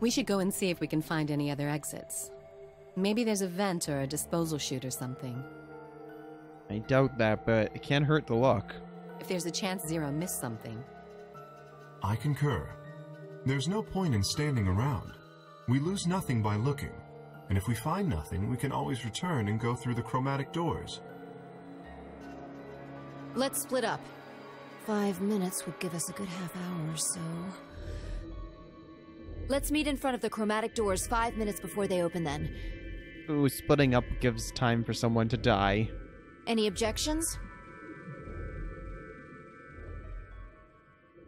We should go and see if we can find any other exits. Maybe there's a vent or a disposal chute or something. I doubt that, but it can't hurt to look. If there's a chance Zero missed something. I concur. There's no point in standing around. We lose nothing by looking, and if we find nothing, we can always return and go through the chromatic doors. Let's split up. 5 minutes would give us a good half hour or so. Let's meet in front of the chromatic doors 5 minutes before they open then. Ooh, splitting up gives time for someone to die. Any objections?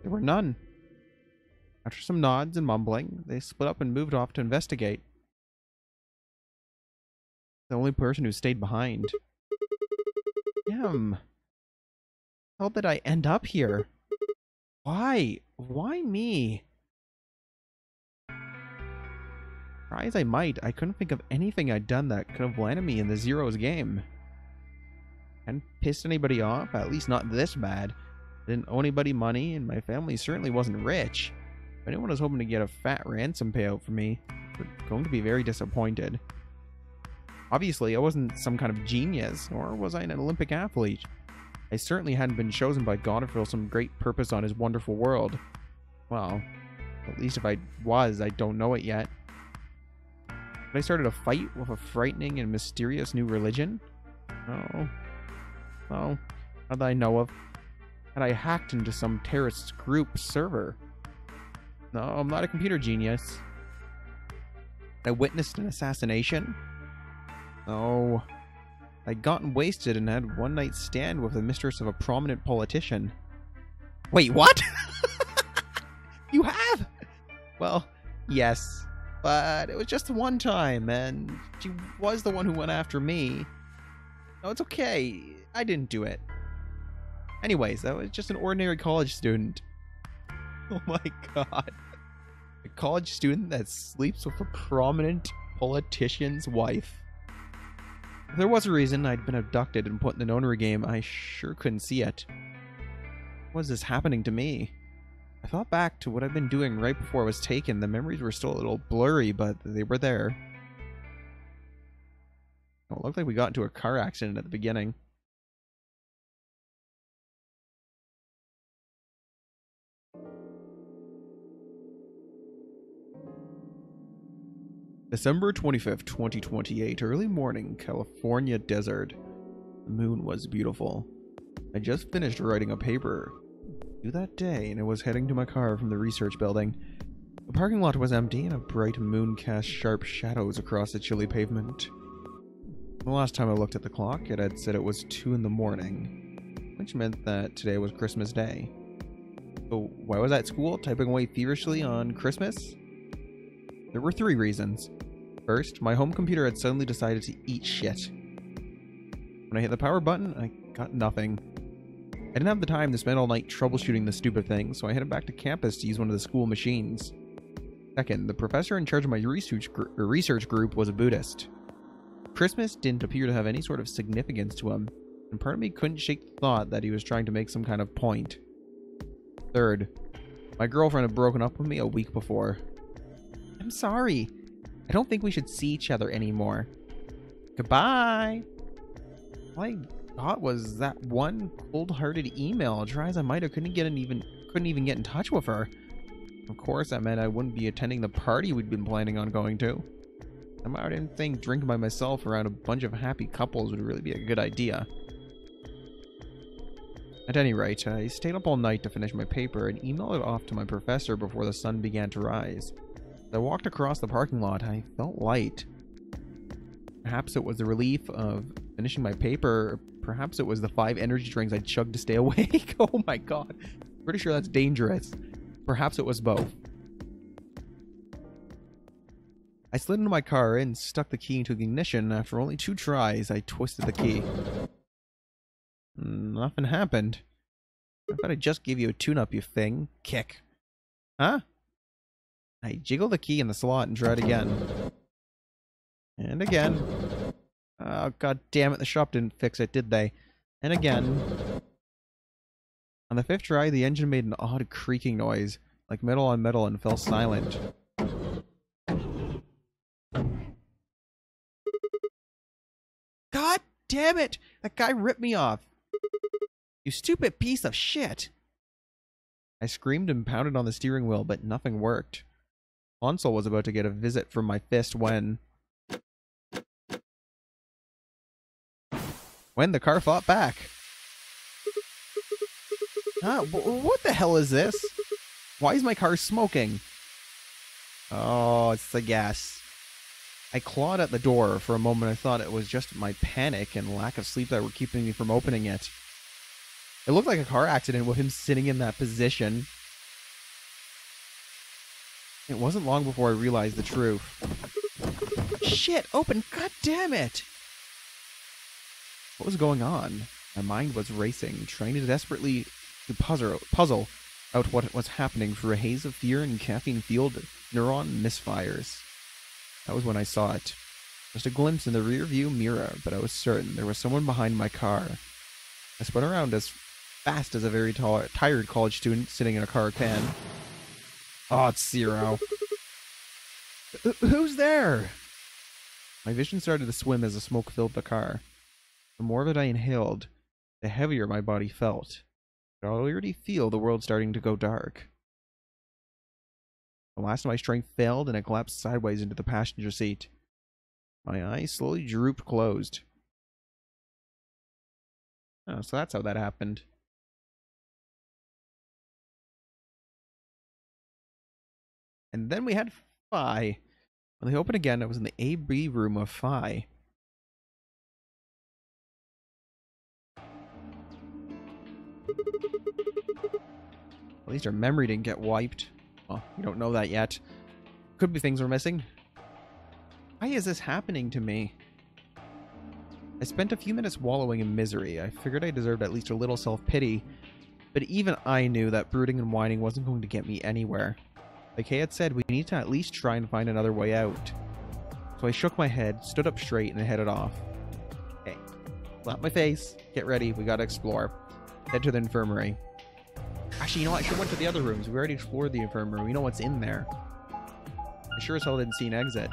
There were none. After some nods and mumbling, they split up and moved off to investigate. The only person who stayed behind. Damn. How did I end up here? Why? Why me? Try as I might, I couldn't think of anything I'd done that could have landed me in the Zero's game. Hadn't pissed anybody off, at least not this bad. I didn't owe anybody money, and my family certainly wasn't rich. If anyone was hoping to get a fat ransom payout from me, they're going to be very disappointed. Obviously, I wasn't some kind of genius, nor was I an Olympic athlete. I certainly hadn't been chosen by God to fulfill some great purpose on his wonderful world. Well, at least if I was, I don't know it yet. Had I started a fight with a frightening and mysterious new religion? No. No. Not that I know of. Had I hacked into some terrorist group server? No, I'm not a computer genius. Had I witnessed an assassination? No. I'd gotten wasted and had one night stand with the mistress of a prominent politician. Wait, what? You have? Well, yes. But it was just the one time, and she was the one who went after me. No, it's okay. I didn't do it. Anyways, I was just an ordinary college student. Oh my god. A college student that sleeps with a prominent politician's wife. If there was a reason I'd been abducted and put in the nonary game, I sure couldn't see it. Why was this happening to me? I thought back to what I'd been doing right before I was taken. The memories were still a little blurry, but they were there. Oh, it looked like we got into a car accident at the beginning. December 25th, 2028, early morning, California desert. The moon was beautiful. I just finished writing a paper due that day, and I was heading to my car from the research building. The parking lot was empty, and a bright moon cast sharp shadows across the chilly pavement. The last time I looked at the clock, it had said it was 2 in the morning, which meant that today was Christmas Day. So why was I at school, typing away feverishly on Christmas? There were 3 reasons. First, my home computer had suddenly decided to eat shit. When I hit the power button, I got nothing. I didn't have the time to spend all night troubleshooting the stupid thing, so I headed back to campus to use one of the school machines. Second, the professor in charge of my research group was a Buddhist. Christmas didn't appear to have any sort of significance to him, and part of me couldn't shake the thought that he was trying to make some kind of point. Third, my girlfriend had broken up with me a week before. I'm sorry. I don't think we should see each other anymore. Goodbye. All I got was that one cold-hearted email. Try as I might, I couldn't even get in touch with her. Of course, that meant I wouldn't be attending the party we'd been planning on going to. I didn't think drinking by myself around a bunch of happy couples would really be a good idea. At any rate, I stayed up all night to finish my paper and emailed it off to my professor before the sun began to rise. As I walked across the parking lot, I felt light. Perhaps it was the relief of finishing my paper, perhaps it was the 5 energy drinks I chugged to stay awake. Oh my god. Pretty sure that's dangerous. Perhaps it was both. I slid into my car and stuck the key into the ignition. After only 2 tries, I twisted the key. Nothing happened. I thought I just gave you a tune-up, you thing. Kick. Huh? I jiggled the key in the slot and tried again. And again. Oh, god damn it, the shop didn't fix it, did they? And again. On the 5th try, the engine made an odd creaking noise, like metal on metal, and fell silent. damn it! That guy ripped me off! You stupid piece of shit! I screamed and pounded on the steering wheel, but nothing worked. Console was about to get a visit from my fist when the car fought back. What the hell is this? Why is my car smoking? Oh, it's the gas. I clawed at the door. For a moment I thought it was just my panic and lack of sleep that were keeping me from opening it. It looked like a car accident with him sitting in that position. It wasn't long before I realized the truth. Shit, open! God damn it! What was going on? My mind was racing, trying to desperately puzzle out what was happening through a haze of fear and caffeine-fueled neuron misfires. That was when I saw it. Just a glimpse in the rear-view mirror, but I was certain there was someone behind my car. I spun around as fast as a very tired college student sitting in a car can. Oh, it's Zero. Who's there? My vision started to swim as the smoke filled the car. The more of it I inhaled, the heavier my body felt. I could already feel the world starting to go dark. The last of my strength failed and I collapsed sideways into the passenger seat. My eyes slowly drooped closed. Oh, so that's how that happened. And then we had Phi. When they opened again, it was in the AB room of Phi. At least our memory didn't get wiped. Well, we don't know that yet. Could be things we're missing. Why is this happening to me? I spent a few minutes wallowing in misery. I figured I deserved at least a little self-pity, but even I knew that brooding and whining wasn't going to get me anywhere. Like Kay had said, we need to at least try and find another way out. So I shook my head, stood up straight, and headed off. Okay, slap my face, get ready, we gotta explore. Head to the infirmary. Actually, you know what? I should have went to the other rooms. We already explored the infirmary. We know what's in there. I sure as hell didn't see an exit.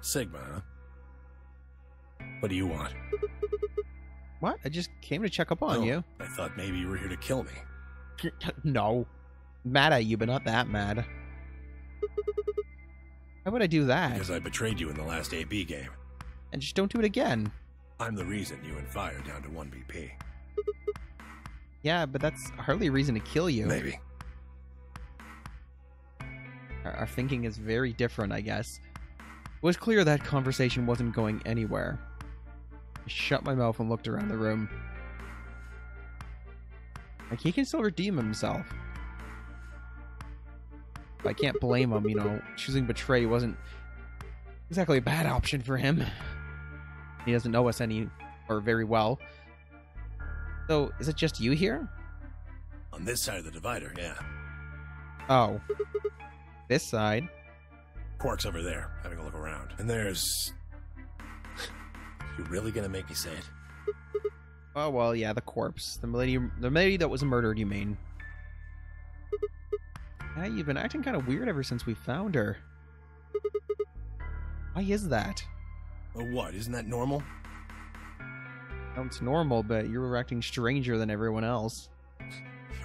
Sigma, huh? What do you want? What? I just came to check up on you. I thought maybe you were here to kill me. No. Mad at you, but not that mad. Why would I do that? Because I betrayed you in the last AB game. And just don't do it again. I'm the reason you and Fi are down to 1 BP. Yeah, but that's hardly a reason to kill you. Maybe. Our thinking is very different, I guess. It was clear that conversation wasn't going anywhere. I shut my mouth and looked around the room. Like, he can still redeem himself. I can't blame him, you know. Choosing betray wasn't exactly a bad option for him. He doesn't know us very well. So, is it just you here? On this side of the divider, yeah. Oh. This side? Quark's over there, having a look around. And there's... You really gonna make me say it? Oh, well, yeah, the corpse. The lady that was murdered, you mean. Yeah, you've been acting kind of weird ever since we found her. Why is that? Well, what? Isn't that normal? Sounds normal, but you were acting stranger than everyone else.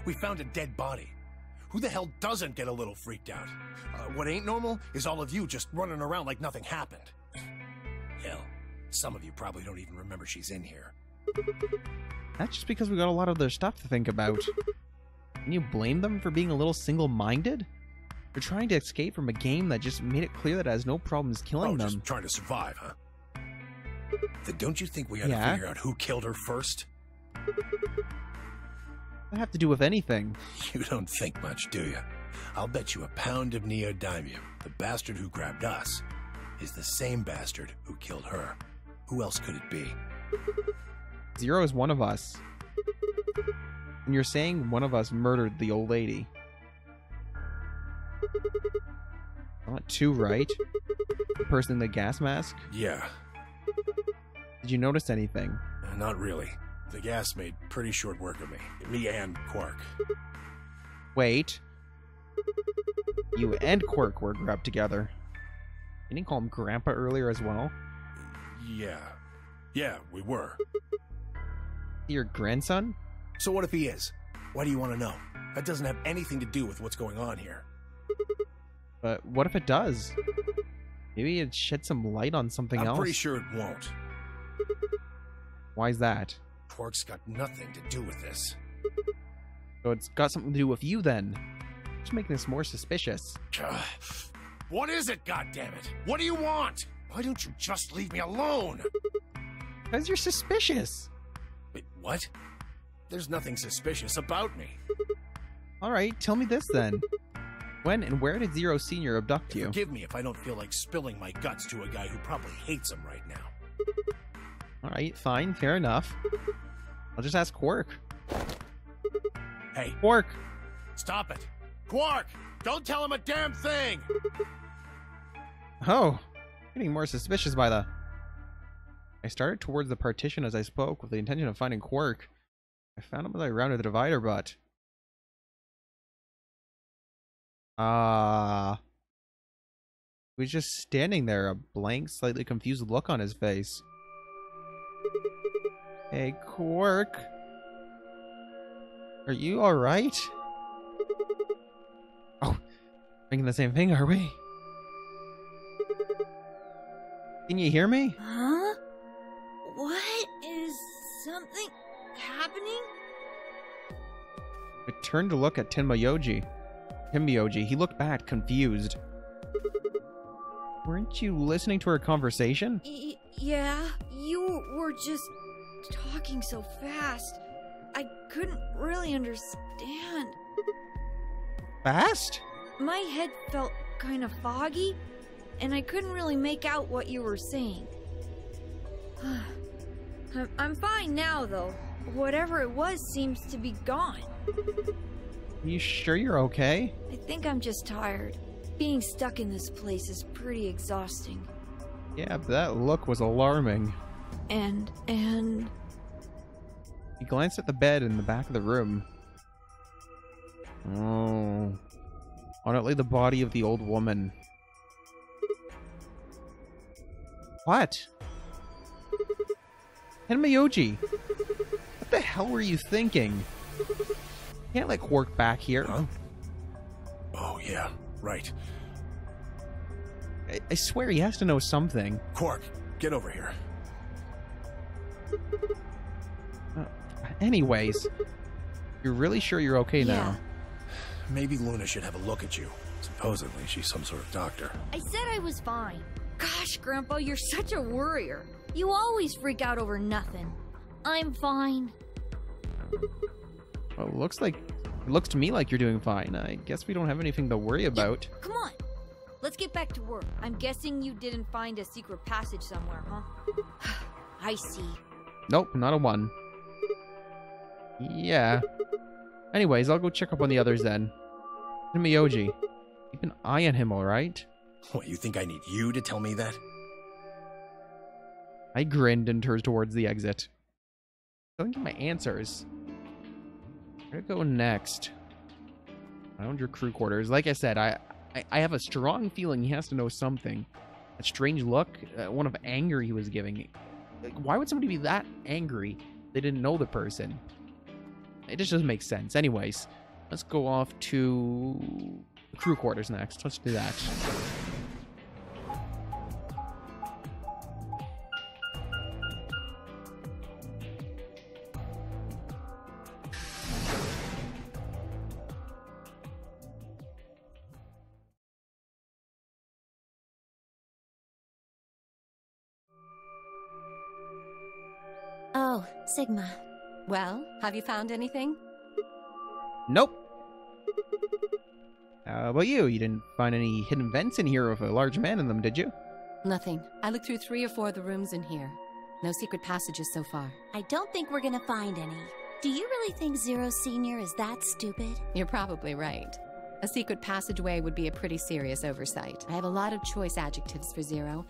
We found a dead body. Who the hell doesn't get a little freaked out? What ain't normal is all of you just running around like nothing happened. Hell, some of you probably don't even remember she's in here. That's just because we got a lot of their stuff to think about. Can you blame them for being a little single-minded? They're trying to escape from a game that just made it clear that it has no problems killing them. Just trying to survive, huh? Then don't you think we ought to figure out who killed her first? That have to do with anything? You don't think much, do you? I'll bet you a pound of neodymium the bastard who grabbed us is the same bastard who killed her. Who else could it be? Zero is one of us. And you're saying one of us murdered the old lady. Not two, right? The person in the gas mask? Yeah. Did you notice anything? Not really. The gas made pretty short work of me. Me and Quark. Wait. You and Quirk were grabbed together. Didn't you call him Grandpa earlier as well? Yeah. Yeah, we were. Your grandson? So what if he is? Why do you want to know? That doesn't have anything to do with what's going on here. But what if it does? Maybe it shed some light on something else? I'm pretty sure it won't. Why's that? Quark's got nothing to do with this. So it's got something to do with you then. Just making this more suspicious. What is it, goddammit? What do you want? Why don't you just leave me alone? Because you're suspicious. Wait, what? There's nothing suspicious about me. Alright, tell me this then. When and where did Zero Senior abduct you? Forgive me if I don't feel like spilling my guts to a guy who probably hates him right now. Alright, fine, fair enough. I'll just ask Quark. Hey, Quark! stop it! Quark! Don't tell him a damn thing! Oh, getting more suspicious by the... I started towards the partition as I spoke with the intention of finding Quark. I found him as I rounded the divider, but... he was just standing there, a blank, slightly confused look on his face. Hey, Quark. Are you alright? Oh, thinking the same thing, are we? Can you hear me? Huh? What? Is something happening? I turned to look at Tenmyoji. He looked back, confused. Weren't you listening to our conversation? Yeah, you were just talking so fast. I couldn't really understand. Fast? My head felt kind of foggy, and I couldn't really make out what you were saying. I'm fine now, though. Whatever it was seems to be gone. You sure you're okay? I think I'm just tired. Being stuck in this place is pretty exhausting. Yeah, but that look was alarming. And... He glanced at the bed in the back of the room. Oh. On it lay the body of the old woman. What? Tenmyoji! What the hell were you thinking? Can't let Quark back here. Huh? Oh, yeah, right. I swear he has to know something. Quark, get over here. Anyways, you're really sure you're okay now? Maybe Luna should have a look at you. Supposedly, she's some sort of doctor. I said I was fine. Gosh, Grandpa, you're such a worrier. You always freak out over nothing. I'm fine. Well, it looks to me like you're doing fine. I guess we don't have anything to worry about. Yeah, come on. Let's get back to work. I'm guessing you didn't find a secret passage somewhere, huh? I see. Nope, not a one. Yeah. Anyways, I'll go check up on the others then. Tenmyoji, keep an eye on him, alright? What, you think I need you to tell me that? I grinned and turned towards the exit. I don't get my answers. Where to go next? Found your crew quarters. Like I said, I have a strong feeling he has to know something. A strange look, one of anger he was giving. Like, why would somebody be that angry? They didn't know the person. It just doesn't make sense. Anyways, let's go off to the crew quarters next. Let's do that. Oh, Sigma. Well, have you found anything? Nope. How about you? You didn't find any hidden vents in here with a large man in them, did you? Nothing. I looked through 3 or 4 of the rooms in here. No secret passages so far. I don't think we're gonna find any. Do you really think Zero Senior is that stupid? You're probably right. A secret passageway would be a pretty serious oversight. I have a lot of choice adjectives for Zero,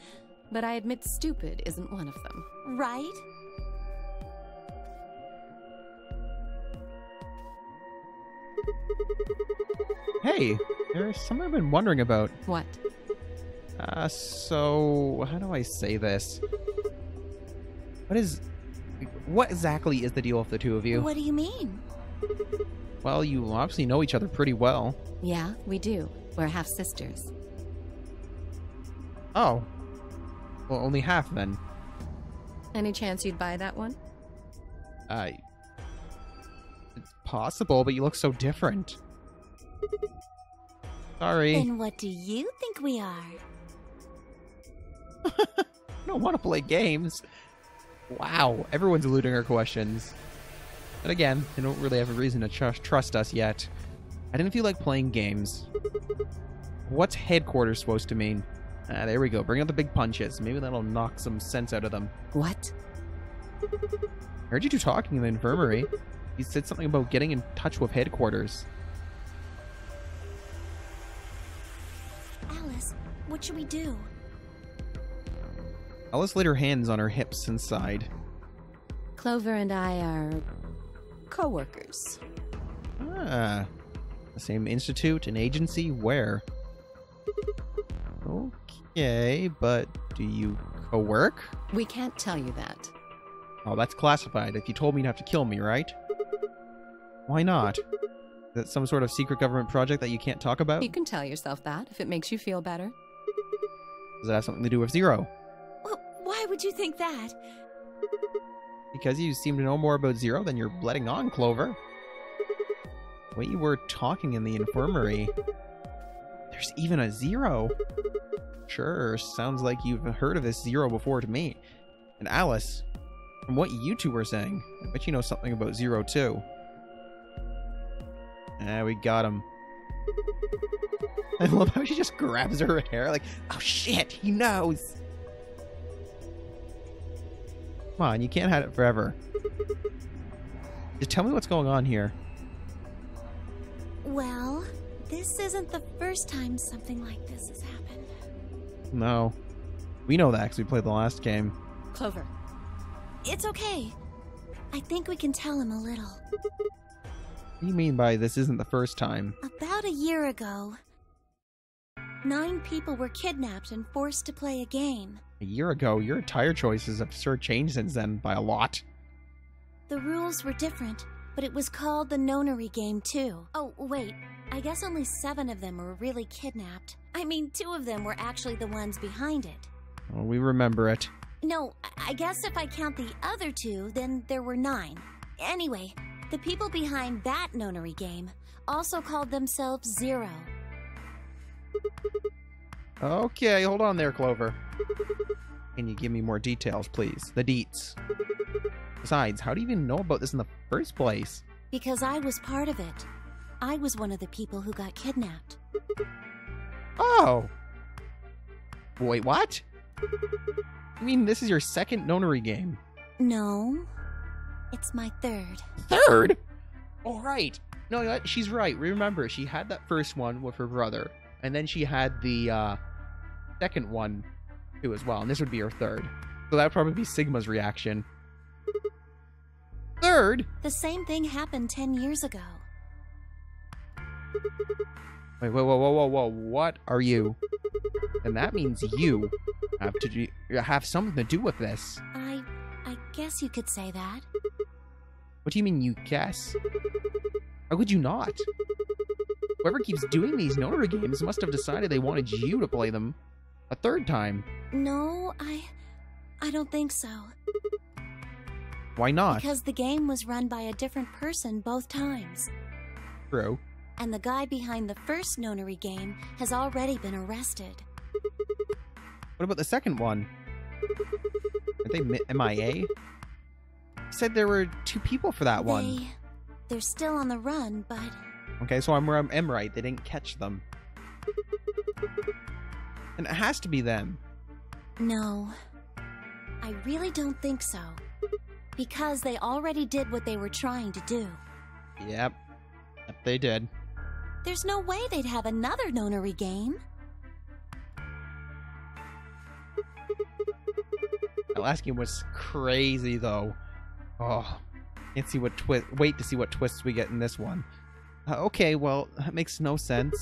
but I admit stupid isn't one of them. Right? Hey, there's something I've been wondering about. What? So, how do I say this? What exactly is the deal with the two of you? What do you mean? Well, you obviously know each other pretty well. Yeah, we do. We're half sisters. Oh. Well, only half then. Any chance you'd buy that one? It's possible, but you look so different. Sorry. Then what do you think we are? I don't want to play games. Wow, everyone's eluding our questions. And again, they don't really have a reason to trust us yet. I didn't feel like playing games. What's headquarters supposed to mean? There we go. Bring out the big punches. Maybe that'll knock some sense out of them. What? I heard you two talking in the infirmary. You said something about getting in touch with headquarters. Alice, what should we do? Alice laid her hands on her hips and sighed. Clover and I are co-workers. Ah. The same institute and agency? Where? Okay, but do you co-work? We can't tell you that. Oh, that's classified. If you told me, you'd have to kill me, right? Why not? Is that some sort of secret government project that you can't talk about? You can tell yourself that if it makes you feel better. Does it have something to do with Zero? Well, why would you think that? Because you seem to know more about Zero than you're letting on, Clover. The way you were talking in the infirmary. There's even a Zero. Sure, sounds like you've heard of this Zero before to me. And Alice, from what you two were saying, I bet you know something about Zero too. We got him. I love how she just grabs her hair like, oh shit, he knows. Come on, you can't have it forever. Just tell me what's going on here. Well, this isn't the first time something like this has happened. No. We know that because we played the last game. Clover. It's okay. I think we can tell him a little. What do you mean by this isn't the first time? About a year ago, 9 people were kidnapped and forced to play a game. A year ago, your entire choices have sure changed since then by a lot. The rules were different, but it was called the nonary game too. Oh, wait. I guess only 7 of them were really kidnapped. I mean, 2 of them were actually the ones behind it. Oh, we remember it. No, I guess if I count the other 2, then there were 9. Anyway, the people behind that nonary game also called themselves Zero. Okay, hold on there, Clover. Can you give me more details, please? The deets. Besides, how do you even know about this in the first place? Because I was part of it. I was one of the people who got kidnapped. Oh! Wait, what? You mean this is your second nonary game? No, it's my 3rd. Third? Oh, right. No, you know what? She's right. Remember, she had that first one with her brother, and then she had the second one too as well, and this would be her 3rd. So that would probably be Sigma's reaction. 3rd? The same thing happened 10 years ago. Wait, whoa, what are you? And that means you have something to do with this. I guess you could say that. What do you mean you guess? How could you not? Whoever keeps doing these notary games must have decided they wanted you to play them a 3rd time. No, I don't think so. Why not? Because the game was run by a different person both times. True. And the guy behind the first nonary game has already been arrested. What about the second one? Are they MIA? You said there were 2 people for that one. They're still on the run, but... Okay, so I'm right. They didn't catch them. And it has to be them. No. I really don't think so. Because they already did what they were trying to do. Yep, they did. There's no way they'd have another nonary game. That last game was crazy, though. Oh, can't see what wait to see what twists we get in this one. Okay, well, that makes no sense.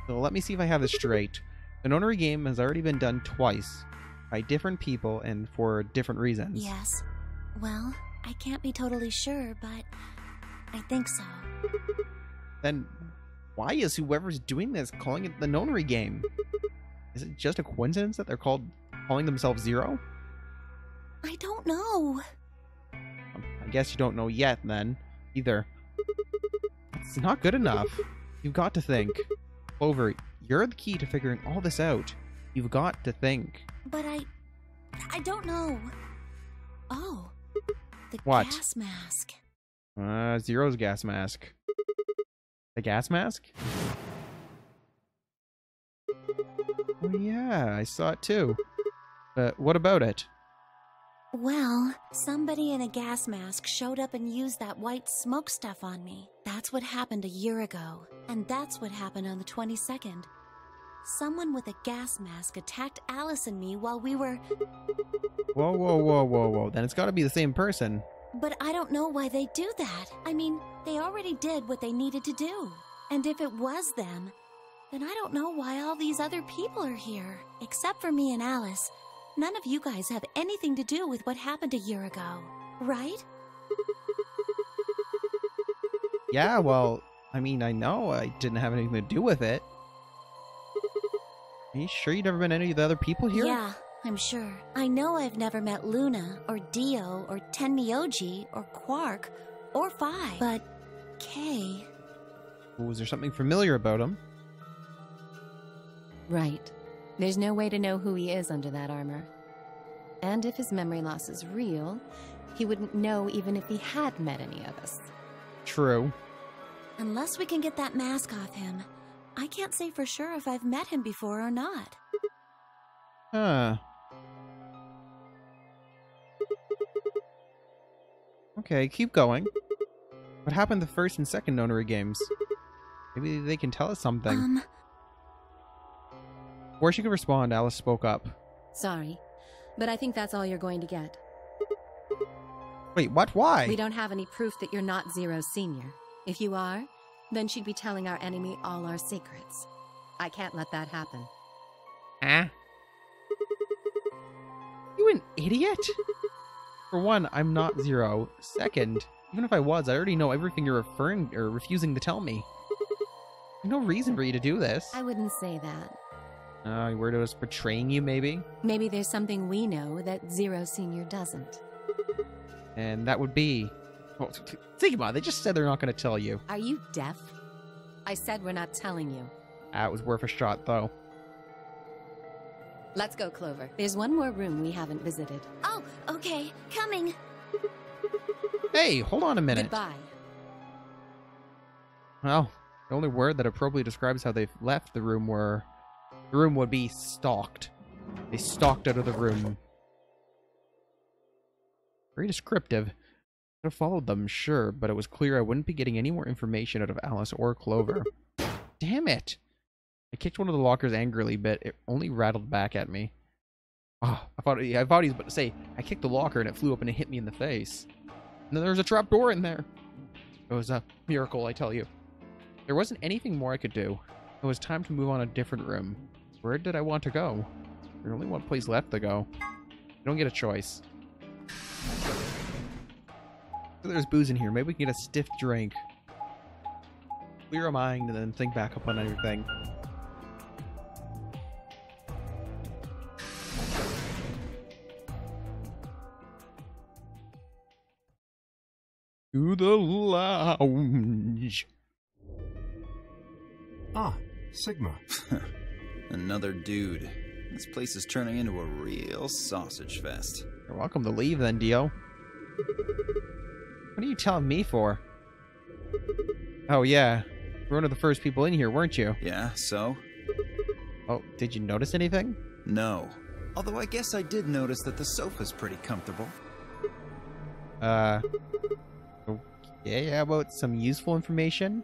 So let me see if I have this straight. The nonary game has already been done twice by different people and for different reasons. Yes. Well, I can't be totally sure, but I think so. Then why is whoever's doing this calling it the nonary game? Is it just a coincidence that they're calling themselves Zero? I don't know. I guess you don't know yet, then, either. It's not good enough. You've got to think. Clover, you're the key to figuring all this out. You've got to think. But I don't know. Oh, the What? gas mask. Zero's gas mask. The gas mask? Oh yeah, I saw it too. But what about it? Well, somebody in a gas mask showed up and used that white smoke stuff on me. That's what happened a year ago. And that's what happened on the 22nd. Someone with a gas mask attacked Alice and me while we were... Whoa, whoa, whoa, whoa, whoa. Then it's gotta be the same person. But I don't know why they do that. I mean, they already did what they needed to do. And if it was them, then I don't know why all these other people are here. Except for me and Alice. None of you guys have anything to do with what happened a year ago, right? Yeah, well, I mean, I know I didn't have anything to do with it. Are you sure you've never met any of the other people here? Yeah, I'm sure. I know I've never met Luna, or Dio, or Tenmyoji, or Quark, or Phi. But Kay... Was there something familiar about him? Right. There's no way to know who he is under that armor. And if his memory loss is real, he wouldn't know even if he had met any of us. True. Unless we can get that mask off him, I can't say for sure if I've met him before or not. Huh. Okay, keep going. What happened the first and second nonary games? Maybe they can tell us something. Before she could respond, Alice spoke up. Sorry, but I think that's all you're going to get. Wait, what? Why? We don't have any proof that you're not Zero Senior. If you are, then she'd be telling our enemy all our secrets. I can't let that happen. Huh? You an idiot? For one, I'm not Zero. Second, even if I was, I already know everything you're referring or refusing to tell me. There's no reason for you to do this. I wouldn't say that. Weirdo's betraying you, maybe? Maybe there's something we know that Zero Senior doesn't. And that would be... Well, think about it. They just said they're not going to tell you. Are you deaf? I said we're not telling you. It was worth a shot, though. Let's go, Clover. There's one more room we haven't visited. Oh, okay. Coming. Hey, hold on a minute. Goodbye. Well, the only word that appropriately describes how they've left the room were... The room would be stalked. They stalked out of the room. Very descriptive. Could have followed them, sure, but it was clear I wouldn't be getting any more information out of Alice or Clover. Damn it! I kicked one of the lockers angrily, but it only rattled back at me. Oh, I thought he was about to say, I kicked the locker and it flew up and it hit me in the face. And then there was a trap door in there. It was a miracle, I tell you. There wasn't anything more I could do. It was time to move on a different room. Where did I want to go? There's only one place left to go. You don't get a choice. There's booze in here. Maybe we can get a stiff drink. Clear our mind and then think back upon everything. To the lounge. Ah, Sigma. Another dude. This place is turning into a real sausage fest. You're welcome to leave then, Dio. What are you telling me for? Oh yeah, you were one of the first people in here, weren't you? Yeah, so? Oh, did you notice anything? No. Although I guess I did notice that the sofa's pretty comfortable. Okay, how about some useful information?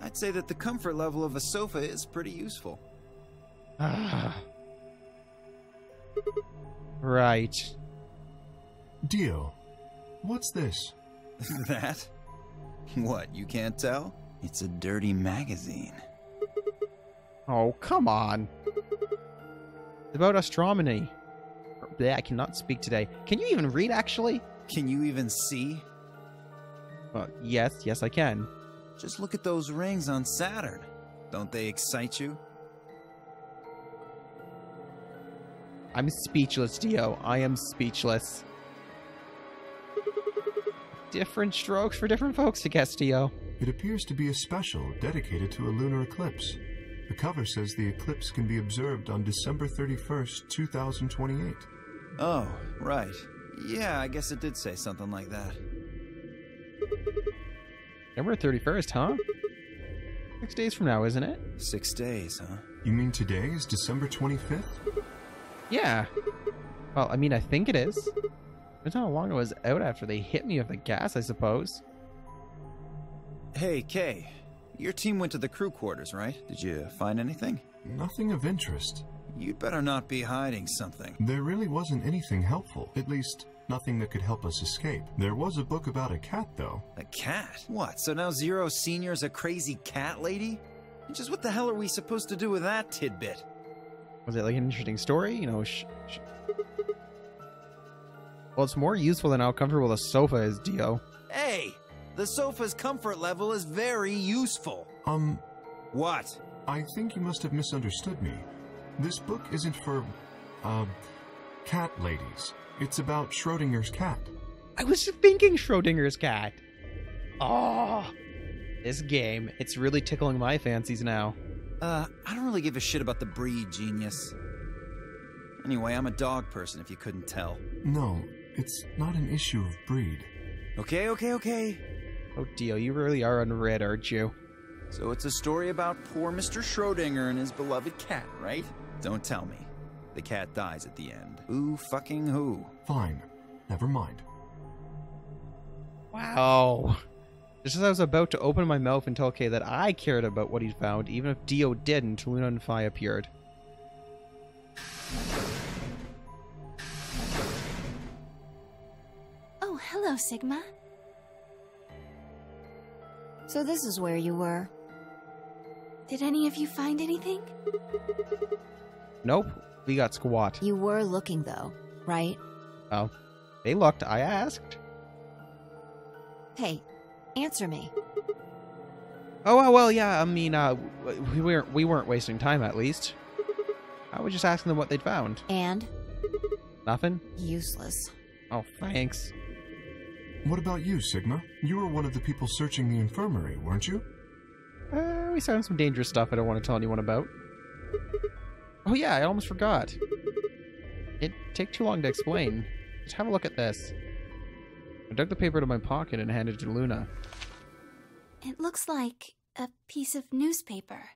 I'd say that the comfort level of a sofa is pretty useful. Right. Dio, what's this? That? What, you can't tell? It's a dirty magazine. Oh, come on. It's about astronomy. Bleh, I cannot speak today. Can you even read, actually? Can you even see? Yes, I can. Just look at those rings on Saturn. Don't they excite you? I'm speechless, Dio. I am speechless. Different strokes for different folks, I guess, Dio. It appears to be a special dedicated to a lunar eclipse. The cover says the eclipse can be observed on December 31st, 2028. Oh, right. Yeah, I guess it did say something like that. December 31st, huh? 6 days from now, isn't it? 6 days, huh? You mean today is December 25th? Yeah. Well, I mean, I think it is. Depends how long I was out after they hit me with the gas, I suppose. Hey, Kay. Your team went to the crew quarters, right? Did you find anything? Nothing of interest. You'd better not be hiding something. There really wasn't anything helpful. At least, nothing that could help us escape. There was a book about a cat, though. A cat? What, so now Zero Senior's a crazy cat lady? And just what the hell are we supposed to do with that tidbit? Was it like an interesting story? You know, Well, it's more useful than how comfortable the sofa is, Dio. Hey! The sofa's comfort level is very useful. What? I think you must have misunderstood me. This book isn't for, cat ladies. It's about Schrodinger's cat. I was thinking Schrodinger's cat. Oh, this game. It's really tickling my fancies now. I don't really give a shit about the breed, genius. Anyway, I'm a dog person, if you couldn't tell. No, it's not an issue of breed. Okay. Oh, Dio, you really are unread, aren't you? So it's a story about poor Mr. Schrodinger and his beloved cat, right? Don't tell me. The cat dies at the end. Who fucking who? Fine. Never mind. Wow. Just as I was about to open my mouth and tell Kay that I cared about what he'd found, even if Dio didn't, Luna and Phi appeared. Oh, hello, Sigma. So this is where you were. Did any of you find anything? Nope. We got squat. You were looking, though, right? Oh. They looked. I asked. Hey, answer me. Oh, well, yeah. I mean, we weren't wasting time, at least. I was just asking them what they'd found. And? Nothing? Useless. Oh, thanks. What about you, Sigma? You were one of the people searching the infirmary, weren't you? We found some dangerous stuff I don't want to tell anyone about. Oh yeah, I almost forgot. It'd take too long to explain. Just have a look at this. I dug the paper out of my pocket and handed it to Luna. It looks like a piece of newspaper.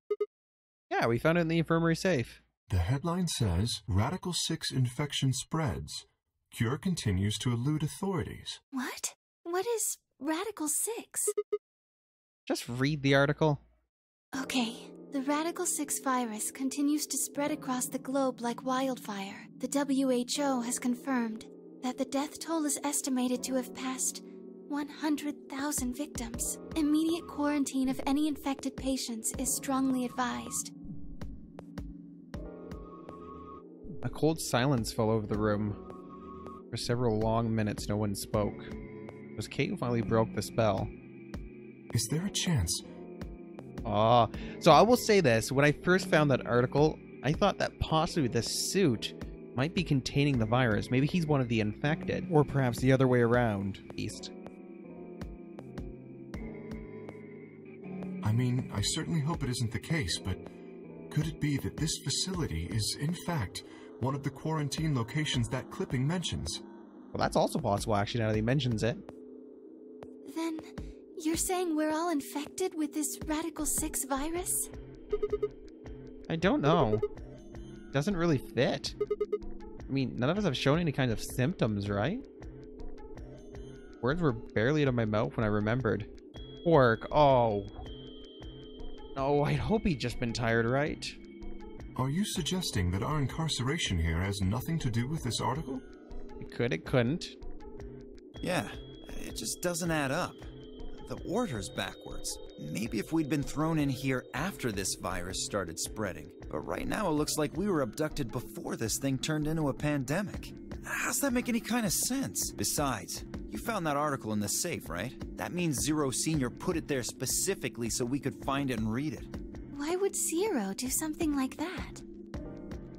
Yeah, we found it in the infirmary safe. The headline says, Radical 6 infection spreads. Cure continues to elude authorities. What? What is Radical 6? Just read the article. Okay. The Radical 6 virus continues to spread across the globe like wildfire. The WHO has confirmed that the death toll is estimated to have passed 100,000 victims. Immediate quarantine of any infected patients is strongly advised. A cold silence fell over the room. For several long minutes, no one spoke. It was Kate who finally broke the spell. Is there a chance? So I will say this. When I first found that article, I thought that possibly the suit might be containing the virus. Maybe he's one of the infected. Or perhaps the other way around. East. I mean, I certainly hope it isn't the case, but could it be that this facility is, in fact, one of the quarantine locations that clipping mentions? Well, that's also possible, actually, now that he mentions it. Then, you're saying we're all infected with this Radical 6 virus? I don't know. Doesn't really fit. I mean, none of us have shown any kind of symptoms, right? Words were barely out of my mouth when I remembered. Work. Oh. No, I hope he'd just been tired, right? Are you suggesting that our incarceration here has nothing to do with this article? It could, it couldn't. Yeah, it just doesn't add up. The order's backwards. maybe if we'd been thrown in here after this virus started spreading. But right now it looks like we were abducted before this thing turned into a pandemic. How's that make any kind of sense? Besides, you found that article in the safe, right? That means Zero Senior put it there specifically so we could find it and read it. Why would Zero do something like that?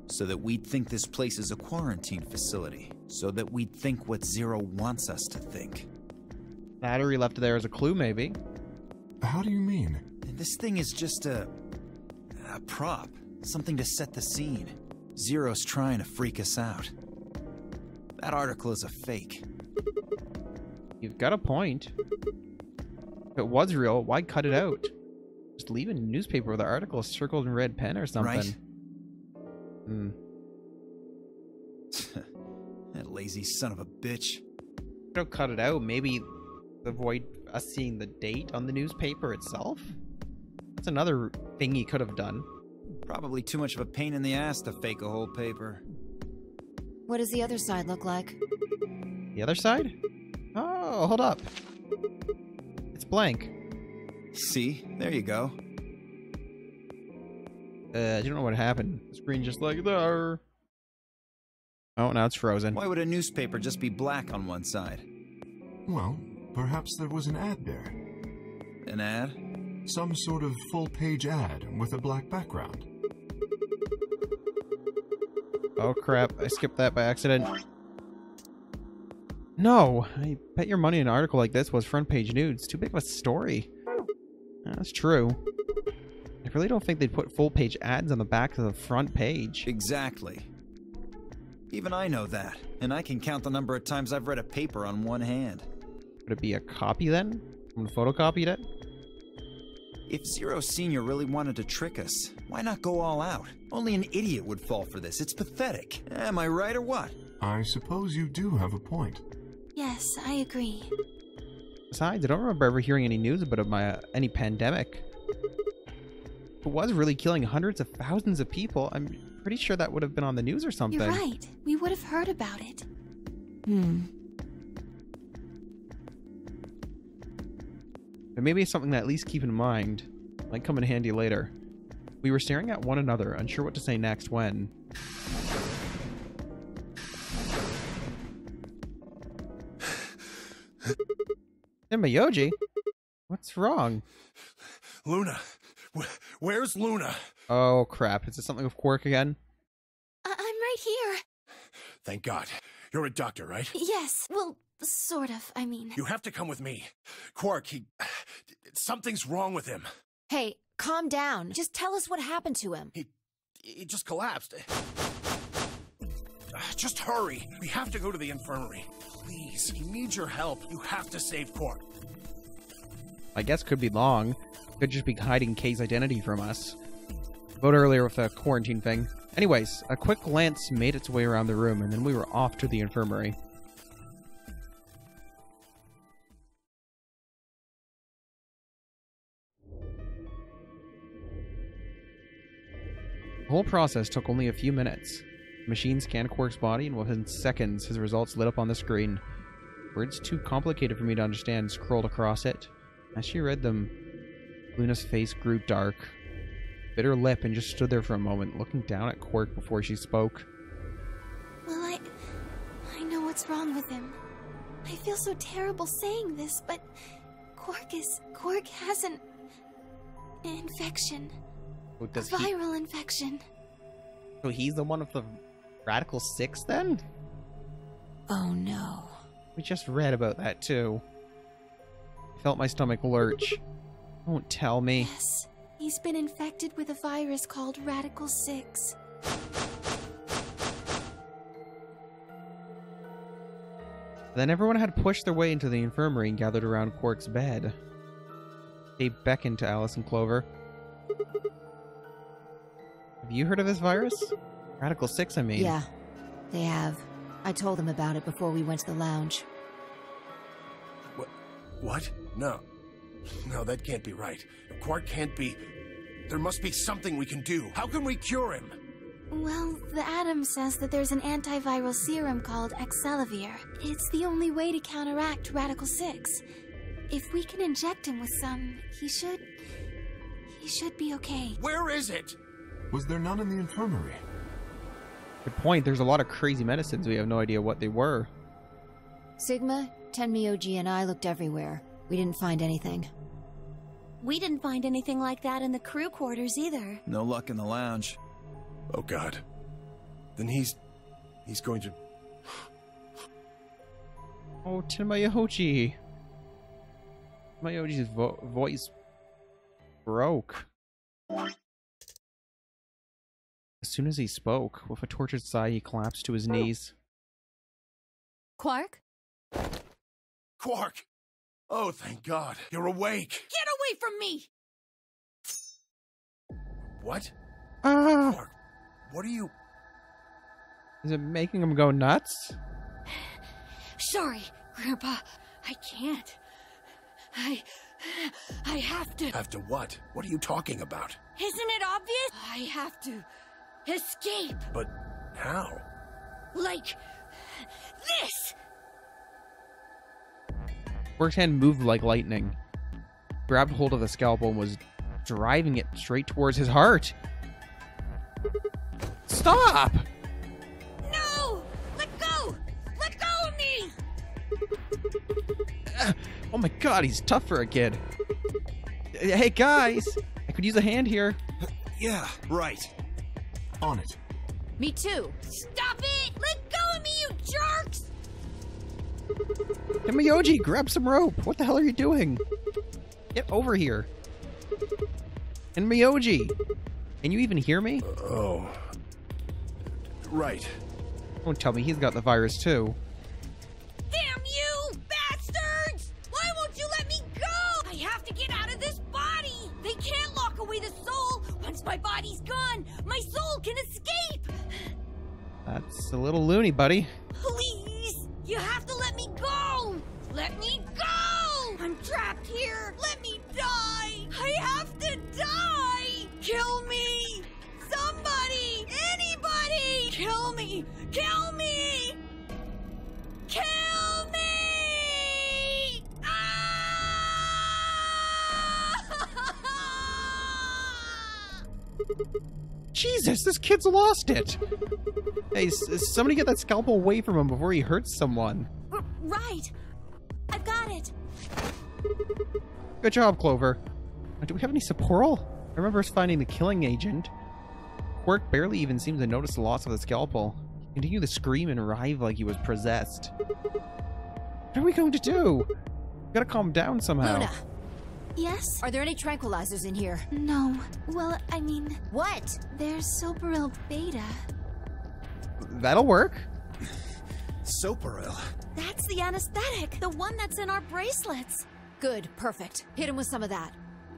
So that we'd think this place is a quarantine facility. So that we'd think what Zero wants us to think. Battery left there as a clue, maybe. How do you mean? This thing is just a prop. Something to set the scene. Zero's trying to freak us out. That article is a fake. You've got a point. If it was real, why cut it out? Just leave a newspaper with the article circled in red pen or something. Right? Hmm. That lazy son of a bitch. Don't cut it out. Maybe avoid us seeing the date on the newspaper itself? That's another thing he could have done. Probably too much of a pain in the ass to fake a whole paper. What does the other side look like? The other side? Oh, hold up. It's blank. See? There you go. I don't know what happened. The screen just like there. Oh, now it's frozen. Why would a newspaper just be black on one side? Well, perhaps there was an ad there. An ad? Some sort of full-page ad with a black background. Oh crap, I skipped that by accident. No, I bet your money an article like this was front page news. Too big of a story. That's true. I really don't think they'd put full page ads on the back of the front page. Exactly. Even I know that, and I can count the number of times I've read a paper on one hand. Would it be a copy then? Someone photocopied it? If Zero Senior really wanted to trick us, why not go all out? Only an idiot would fall for this. It's pathetic. Am I right or what? I suppose you do have a point. Yes, I agree. Besides, I don't remember ever hearing any news about any pandemic. If it was really killing hundreds of thousands of people, I'm pretty sure that would have been on the news or something. You're right. We would have heard about it. But maybe it's something to at least keep in mind. Might come in handy later. We were staring at one another, unsure what to say next when... Yoji? What's wrong? Luna. Where's Luna? Oh crap, is it something with Quark again? I'm right here. Thank God. You're a doctor, right? Yes, well, sort of, I mean. You have to come with me. Quark, something's wrong with him. Hey, calm down. Just tell us what happened to him. He just collapsed. Just hurry. We have to go to the infirmary. Please, he needs your help. You have to save Quark. I guess could be long. Could just be hiding Kay's identity from us. About earlier with the quarantine thing. Anyways, a quick glance made its way around the room, and then we were off to the infirmary. The whole process took only a few minutes. The machine scanned Quark's body, and within seconds, his results lit up on the screen. Words too complicated for me to understand scrolled across it. As she read them, Luna's face grew dark, bit her lip, and just stood there for a moment, looking down at Quark before she spoke. Well, I know what's wrong with him. I feel so terrible saying this, but Quark has an infection. Oh, A viral infection. So he's the one with the Radical 6 then? Oh no. We just read about that too. I felt my stomach lurch. Don't tell me. Yes, he's been infected with a virus called Radical 6. Then everyone had pushed their way into the infirmary and gathered around Quark's bed. They beckoned to Alice and Clover. Have you heard of this virus? Radical 6, I mean. Yeah, they have. I told them about it before we went to the lounge. What? No. No, that can't be right. Quark can't be... There must be something we can do. How can we cure him? Well, the Atom says that there's an antiviral serum called Excelavir. It's the only way to counteract Radical 6. if we can inject him with some, he should be okay. Where is it? Was there none in the infirmary? Good point. There's a lot of crazy medicines. We have no idea what they were. Sigma, Tenmyoji, and I looked everywhere. We didn't find anything. We didn't find anything like that in the crew quarters either. No luck in the lounge. Oh God. Then he's going to... Oh, Tenmyoji. Tenmyoji's voice broke. As soon as he spoke, with a tortured sigh, he collapsed to his knees. Quark? Quark! Oh, thank God. You're awake. Get away from me! What? Ah! Quark, what are you... Is it making him go nuts? Sorry, Grandpa. I can't. I have to. Have to what? What are you talking about? Isn't it obvious? I have to escape. But how? Like this. Quark's hand moved like lightning, grabbed hold of the scalpel, and was driving it straight towards his heart. Stop! No! Let go! Let go of me! Oh my God, he's tough for a kid. Hey guys, I could use a hand here. Yeah, right. On it. Me too. Stop it! Let go of me, you jerks! Tenmyoji, grab some rope. What the hell are you doing? Get over here. Tenmyoji, can you even hear me? Oh. Right. Don't tell me he's got the virus too. Damn you, bastards! Why won't you let me go? I have to get out of this body! They can't lock away the soul! Once my body's gone, my soul can escape! That's a little loony, buddy. Please! You have to let me go! Let me go! I'm trapped here! Let me die! I have to die! Kill me! Somebody! Anybody! Kill me! Kill me! Kill me! Ah! Jesus, this kid's lost it. Hey, somebody get that scalpel away from him before he hurts someone. Right! I've got it! Good job, Clover. Do we have any Saporal? I remember us finding the killing agent. Quark barely even seemed to notice the loss of the scalpel. He continued to scream and writhe like he was possessed. What are we going to do? We gotta calm down somehow. Luna, Yes? are there any tranquilizers in here? No. Well, I mean, What? there's Soparil Beta. That'll work. Soparil. That's the anesthetic, the one that's in our bracelets. Good, perfect. Hit him with some of that.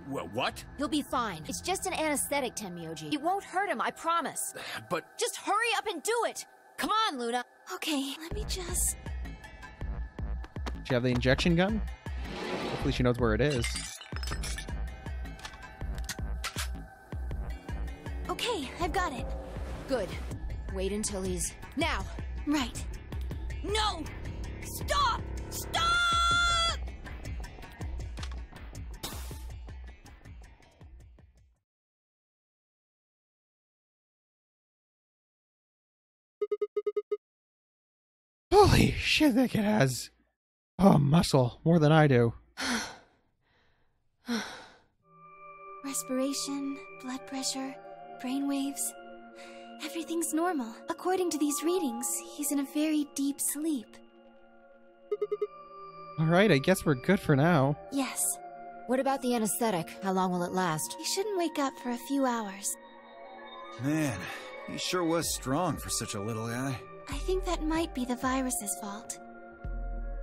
What? He'll be fine. It's just an anesthetic, Tenmyoji. It won't hurt him, I promise. But... Just hurry up and do it! Come on, Luna! Okay, let me just... Does she have the injection gun? Hopefully she knows where it is. Okay, I've got it. Good. Wait until he's... Now! Right. No! Stop! Stop! Holy shit, that kid has... muscle. More than I do. Respiration, blood pressure, brain waves. Everything's normal. According to these readings, he's in a very deep sleep. Alright, I guess we're good for now. Yes. What about the anesthetic? How long will it last? He shouldn't wake up for a few hours. Man, he sure was strong for such a little guy. I think that might be the virus's fault.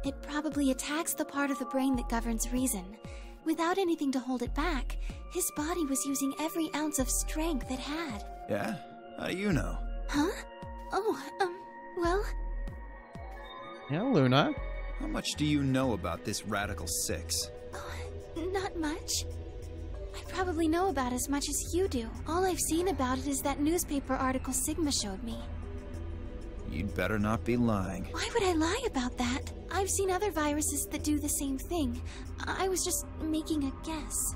It probably attacks the part of the brain that governs reason. Without anything to hold it back, his body was using every ounce of strength it had. Yeah? How do you know? Huh? Oh, well... Yeah, Luna. How much do you know about this Radical 6? Oh, not much. I probably know about as much as you do. All I've seen about it is that newspaper article Sigma showed me. You'd better not be lying. Why would I lie about that? I've seen other viruses that do the same thing. I was just making a guess.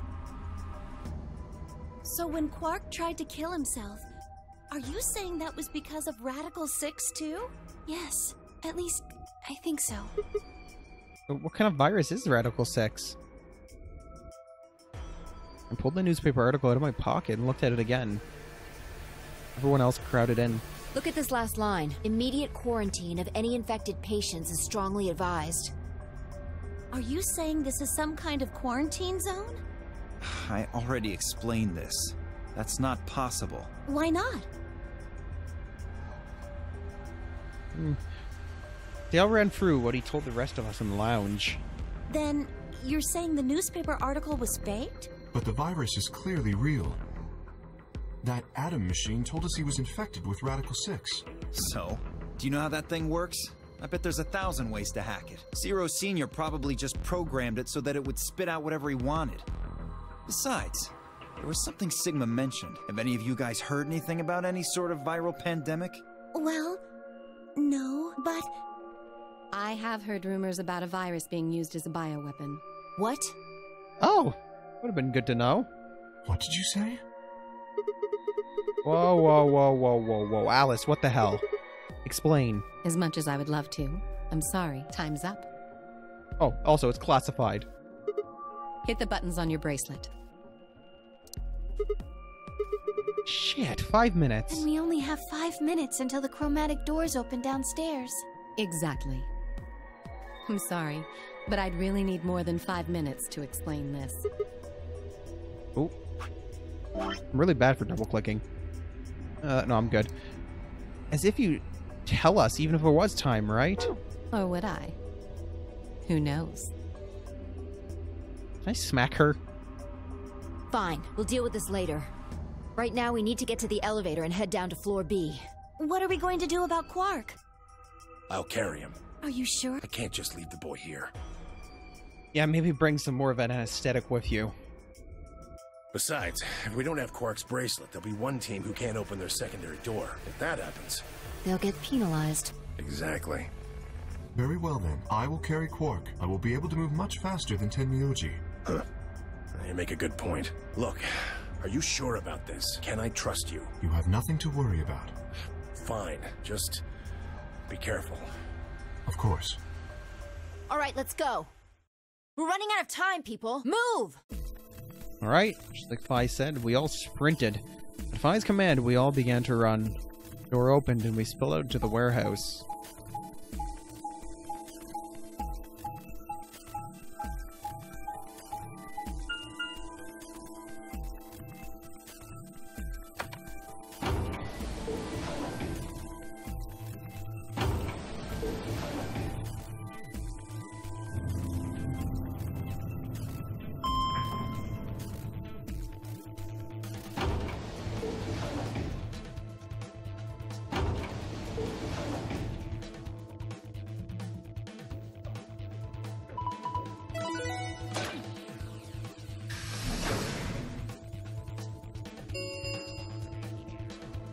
So when Quark tried to kill himself, are you saying that was because of Radical 6 too? Yes, at least I think so. What kind of virus is Radical 6? I pulled the newspaper article out of my pocket and looked at it again. Everyone else crowded in. Look at this last line. Immediate quarantine of any infected patients is strongly advised. Are you saying this is some kind of quarantine zone? I already explained this. That's not possible. Why not? Dale ran through what he told the rest of us in the lounge. Then you're saying the newspaper article was faked? But the virus is clearly real. That Adam machine told us he was infected with Radical 6. So, do you know how that thing works? I bet there's 1,000 ways to hack it. Zero Senior probably just programmed it so that it would spit out whatever he wanted. Besides, there was something Sigma mentioned. Have any of you guys heard anything about any sort of viral pandemic? Well, no, but... I have heard rumors about a virus being used as a bioweapon. What? Oh! Would have been good to know. What did you say? Whoa, whoa, whoa, whoa, whoa, whoa. Alice, what the hell? Explain. As much as I would love to. I'm sorry, time's up. Oh, also, it's classified. Hit the buttons on your bracelet. Shit, 5 minutes. And we only have 5 minutes until the chromatic doors open downstairs. Exactly. I'm sorry, but I'd really need more than 5 minutes to explain this. Oh. I'm really bad for double-clicking. No, I'm good. As if you tell us, even if it was time, right? Or would I? Who knows? Can I smack her? Fine, we'll deal with this later. Right now, we need to get to the elevator and head down to floor B. What are we going to do about Quark? I'll carry him. Are you sure? I can't just leave the boy here. Yeah, maybe bring some more of an anesthetic with you. Besides, if we don't have Quark's bracelet, there'll be one team who can't open their secondary door. If that happens... They'll get penalized. Exactly. Very well then. I will carry Quark. I will be able to move much faster than Tenmyoji. Huh. You make a good point. Look, are you sure about this? Can I trust you? You have nothing to worry about. Fine. Just be careful. Of course. All right, let's go. We're running out of time, people. Move! Alright, just like Fi said, we all sprinted. At Fi's command, we all began to run. Door opened and we spilled out to the warehouse.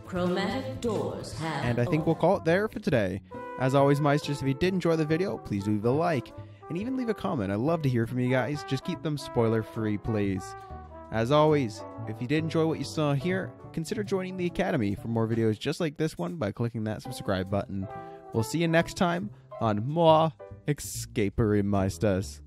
Chromatic doors have And I think we'll call it there for today. As always, Meisters, if you did enjoy the video, please leave a like. And even leave a comment. I'd love to hear from you guys. Just keep them spoiler-free, please. As always, if you did enjoy what you saw here, consider joining the Academy for more videos just like this one by clicking that subscribe button. We'll see you next time on more Escapery Meisters.